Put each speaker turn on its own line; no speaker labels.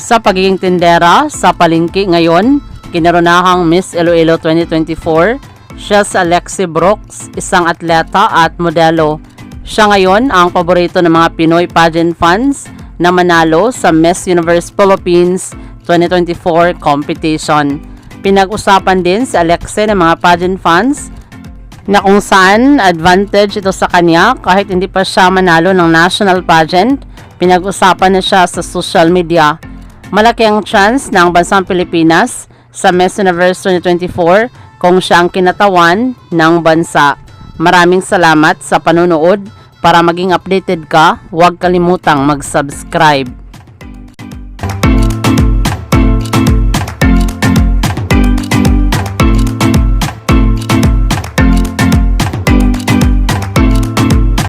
Sa pagiging tindera sa palengke ngayon, kinarunahang Miss Iloilo 2024, siya si Alexi Brooks, isang atleta at modelo. Siya ngayon ang paborito ng mga Pinoy pageant fans na manalo sa Miss Universe Philippines 2024 competition. Pinag-usapan din si Alexi ng mga pageant fans na kung saan advantage ito sa kanya kahit hindi pa siya manalo ng national pageant. Pinag-usapan na siya sa social media. Malaki ang chance ng bansang Pilipinas sa Miss Universe 2024 kung siya ang kinatawan ng bansa. Maraming salamat sa panonood. Para maging updated ka, huwag kalimutang mag-subscribe.